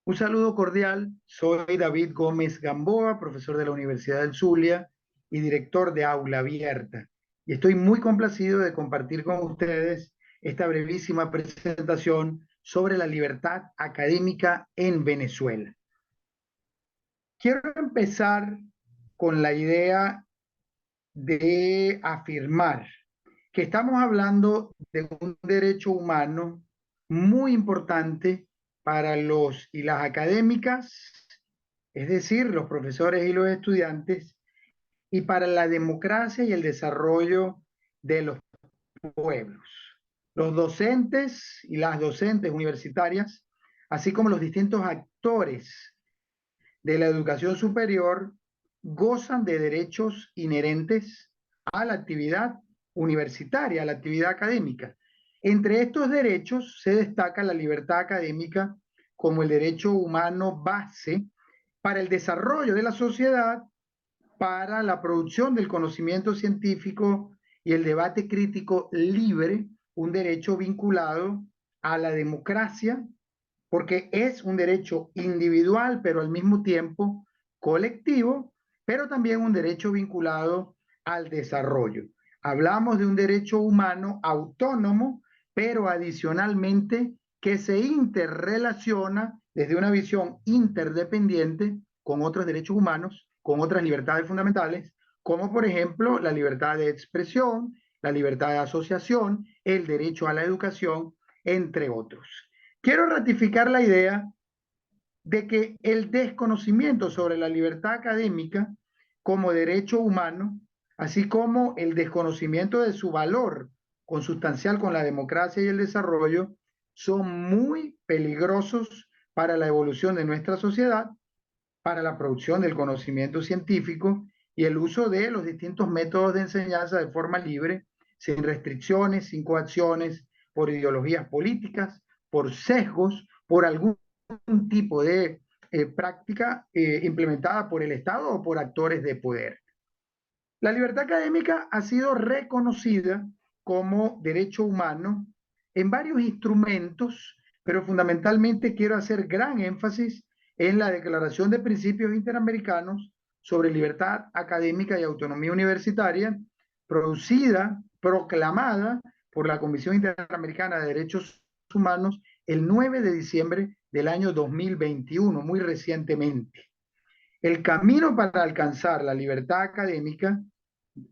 Un saludo cordial, soy David Gómez Gamboa, profesor de la Universidad del Zulia y director de Aula Abierta. Y estoy muy complacido de compartir con ustedes esta brevísima presentación sobre la libertad académica en Venezuela. Quiero empezar con la idea de afirmar que estamos hablando de un derecho humano muy importante para los y las académicas, es decir, los profesores y los estudiantes, y para la democracia y el desarrollo de los pueblos. Los docentes y las docentes universitarias, así como los distintos actores de la educación superior, gozan de derechos inherentes a la actividad universitaria, a la actividad académica. Entre estos derechos se destaca la libertad académica como el derecho humano base para el desarrollo de la sociedad, para la producción del conocimiento científico y el debate crítico libre, un derecho vinculado a la democracia, porque es un derecho individual, pero al mismo tiempo colectivo, pero también un derecho vinculado al desarrollo. Hablamos de un derecho humano autónomo, pero adicionalmente que se interrelaciona desde una visión interdependiente con otros derechos humanos, con otras libertades fundamentales, como por ejemplo la libertad de expresión, la libertad de asociación, el derecho a la educación, entre otros. Quiero ratificar la idea de que el desconocimiento sobre la libertad académica como derecho humano, así como el desconocimiento de su valor consustancial con la democracia y el desarrollo, son muy peligrosos para la evolución de nuestra sociedad, para la producción del conocimiento científico y el uso de los distintos métodos de enseñanza de forma libre, sin restricciones, sin coacciones, por ideologías políticas, por sesgos, por algún tipo de práctica implementada por el Estado o por actores de poder. La libertad académica ha sido reconocida como derecho humano en varios instrumentos, pero fundamentalmente quiero hacer gran énfasis en la Declaración de Principios Interamericanos sobre Libertad Académica y Autonomía Universitaria, producida, proclamada por la Comisión Interamericana de Derechos Humanos el 9 de diciembre del año 2021, muy recientemente. El camino para alcanzar la libertad académica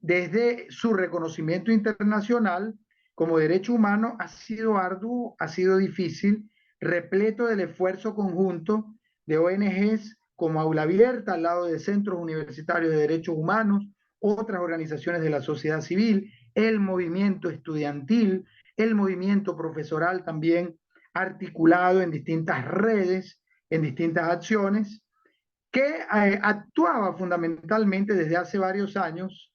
desde su reconocimiento internacional como derecho humano ha sido arduo, ha sido difícil, repleto del esfuerzo conjunto de ONGs como Aula Abierta, al lado de centros universitarios de derechos humanos, otras organizaciones de la sociedad civil, el movimiento estudiantil, el movimiento profesoral también articulado en distintas redes, en distintas acciones, que actuaba fundamentalmente desde hace varios años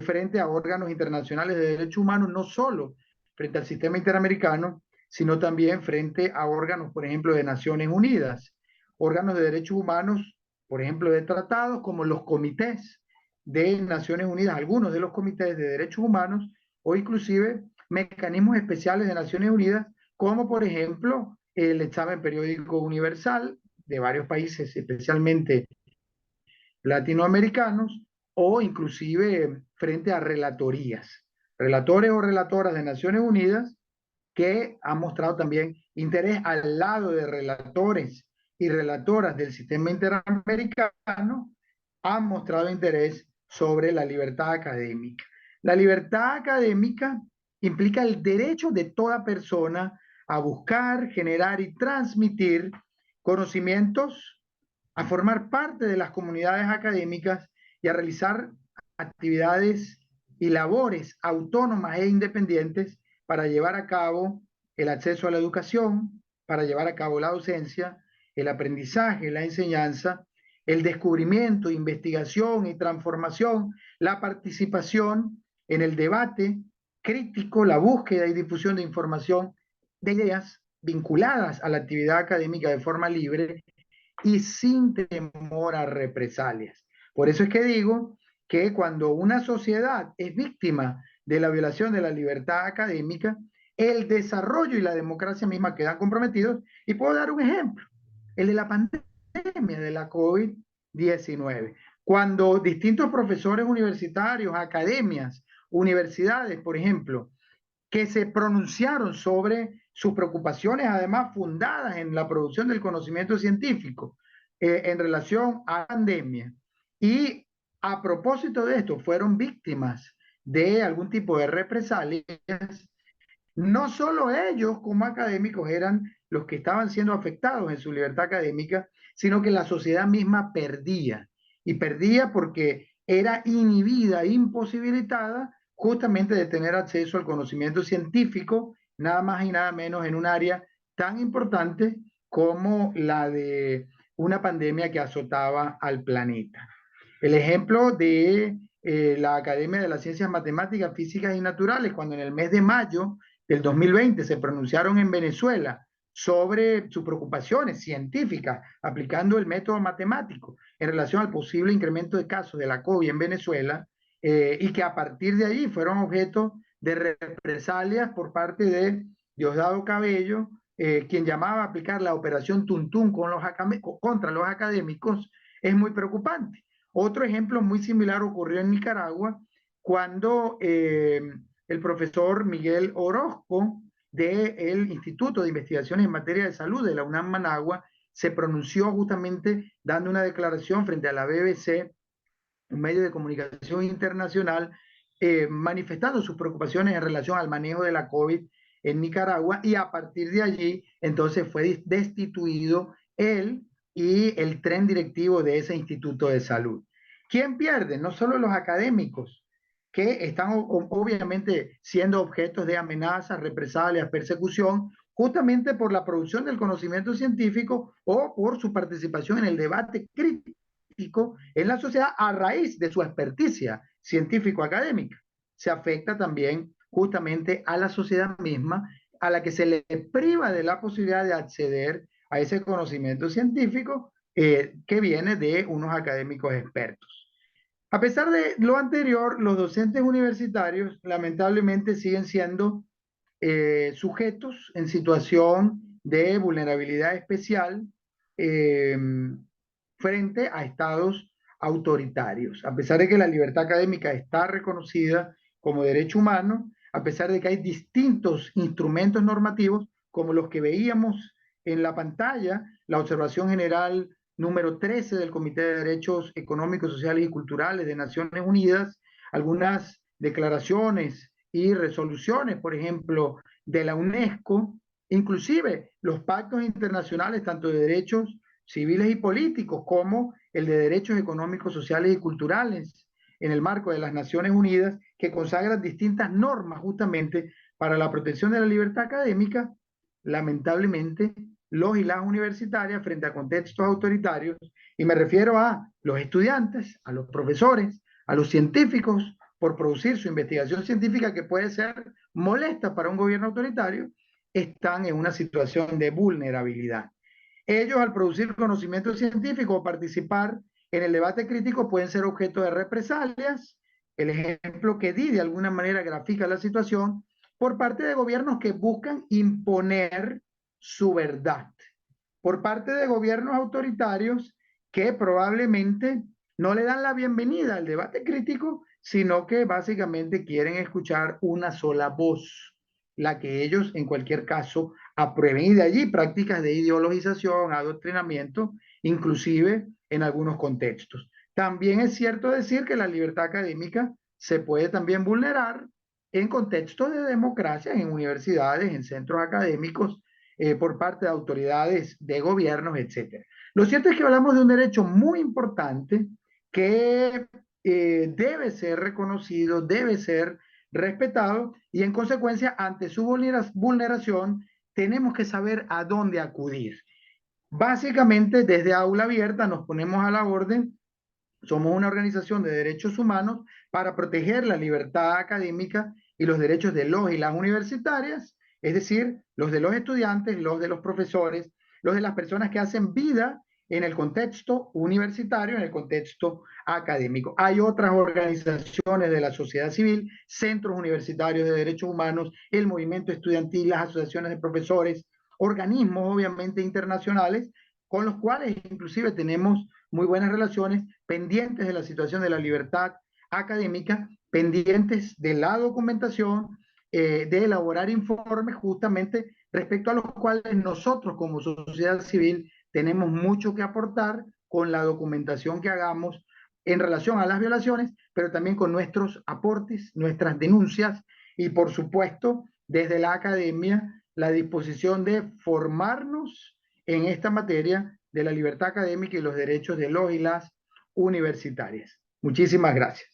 frente a órganos internacionales de derechos humanos, no solo frente al sistema interamericano, sino también frente a órganos, por ejemplo, de Naciones Unidas, órganos de derechos humanos, por ejemplo, de tratados como los comités de Naciones Unidas, algunos de los comités de derechos humanos, o inclusive mecanismos especiales de Naciones Unidas, como por ejemplo el examen periódico universal de varios países, especialmente latinoamericanos, o inclusive frente a relatorías, relatores o relatoras de Naciones Unidas que han mostrado también interés al lado de relatores y relatoras del sistema interamericano, han mostrado interés sobre la libertad académica. La libertad académica implica el derecho de toda persona a buscar, generar y transmitir conocimientos, a formar parte de las comunidades académicas y a realizar actividades y labores autónomas e independientes para llevar a cabo el acceso a la educación, para llevar a cabo la docencia, el aprendizaje, la enseñanza, el descubrimiento, investigación y transformación, la participación en el debate crítico, la búsqueda y difusión de información, de ideas vinculadas a la actividad académica de forma libre y sin temor a represalias. Por eso es que digo que cuando una sociedad es víctima de la violación de la libertad académica, el desarrollo y la democracia misma quedan comprometidos. Y puedo dar un ejemplo. el de la pandemia de la COVID-19, cuando distintos profesores universitarios, academias, universidades, por ejemplo, que se pronunciaron sobre sus preocupaciones, además fundadas en la producción del conocimiento científico en relación a la pandemia. Y a propósito de esto, fueron víctimas de algún tipo de represalias. No solo ellos como académicos eran los que estaban siendo afectados en su libertad académica, sino que la sociedad misma perdía. Y perdía porque era inhibida, imposibilitada justamente de tener acceso al conocimiento científico, nada más y nada menos en un área tan importante como la de una pandemia que azotaba al planeta. El ejemplo de la Academia de las Ciencias Matemáticas, Físicas y Naturales, cuando en el mes de mayo del 2020 se pronunciaron en Venezuela sobre sus preocupaciones científicas aplicando el método matemático en relación al posible incremento de casos de la COVID en Venezuela, y que a partir de allí fueron objeto de represalias por parte de Diosdado Cabello, quien llamaba a aplicar la operación Tuntún contra los académicos, es muy preocupante. Otro ejemplo muy similar ocurrió en Nicaragua cuando el profesor Miguel Orozco del Instituto de Investigaciones en Materia de Salud de la UNAM Managua se pronunció justamente dando una declaración frente a la BBC, un medio de comunicación internacional, manifestando sus preocupaciones en relación al manejo de la COVID en Nicaragua, y a partir de allí entonces fue destituido él y el tren directivo de ese Instituto de Salud. ¿Quién pierde? No solo los académicos, que están obviamente siendo objetos de amenazas, represalias, persecución, justamente por la producción del conocimiento científico o por su participación en el debate crítico en la sociedad a raíz de su experticia científico-académica. Se afecta también justamente a la sociedad misma, a la que se le priva de la posibilidad de acceder a ese conocimiento científico que viene de unos académicos expertos. A pesar de lo anterior, los docentes universitarios lamentablemente siguen siendo sujetos en situación de vulnerabilidad especial eh, frente a estados autoritarios. A pesar de que la libertad académica está reconocida como derecho humano, a pesar de que hay distintos instrumentos normativos, como los que veíamos en la pantalla, la observación general número 13 del Comité de Derechos Económicos, Sociales y Culturales de Naciones Unidas, algunas declaraciones y resoluciones, por ejemplo, de la UNESCO, inclusive los pactos internacionales, tanto de derechos civiles y políticos, como el de derechos económicos, sociales y culturales en el marco de las Naciones Unidas, que consagran distintas normas justamente para la protección de la libertad académica. Lamentablemente, los y las universitarias frente a contextos autoritarios, y me refiero a los estudiantes, a los profesores, a los científicos, por producir su investigación científica que puede ser molesta para un gobierno autoritario, están en una situación de vulnerabilidad. Ellos, al producir conocimiento científico o participar en el debate crítico, pueden ser objeto de represalias. El ejemplo que di de alguna manera grafica la situación por parte de gobiernos que buscan imponer su verdad, por parte de gobiernos autoritarios que probablemente no le dan la bienvenida al debate crítico, sino que básicamente quieren escuchar una sola voz, la que ellos en cualquier caso aprueben. Y de allí prácticas de ideologización, adoctrinamiento, inclusive en algunos contextos. También es cierto decir que la libertad académica se puede también vulnerar en contextos de democracia, en universidades, en centros académicos, por parte de autoridades de gobiernos, etc. Lo cierto es que hablamos de un derecho muy importante que debe ser reconocido, debe ser respetado, y en consecuencia, ante su vulneración, tenemos que saber a dónde acudir. Básicamente, desde Aula Abierta nos ponemos a la orden. Somos una organización de derechos humanos para proteger la libertad académica y los derechos de los y las universitarias, es decir, los de los estudiantes, los de los profesores, los de las personas que hacen vida en el contexto universitario, en el contexto académico. Hay otras organizaciones de la sociedad civil, centros universitarios de derechos humanos, el movimiento estudiantil, las asociaciones de profesores, organismos obviamente internacionales con los cuales inclusive tenemos muy buenas relaciones, pendientes de la situación de la libertad académica, pendientes de la documentación, de elaborar informes justamente respecto a los cuales nosotros como sociedad civil tenemos mucho que aportar con la documentación que hagamos en relación a las violaciones, pero también con nuestros aportes, nuestras denuncias y por supuesto desde la academia la disposición de formarnos en esta materia de la libertad académica y los derechos de los y las universitarias. Muchísimas gracias.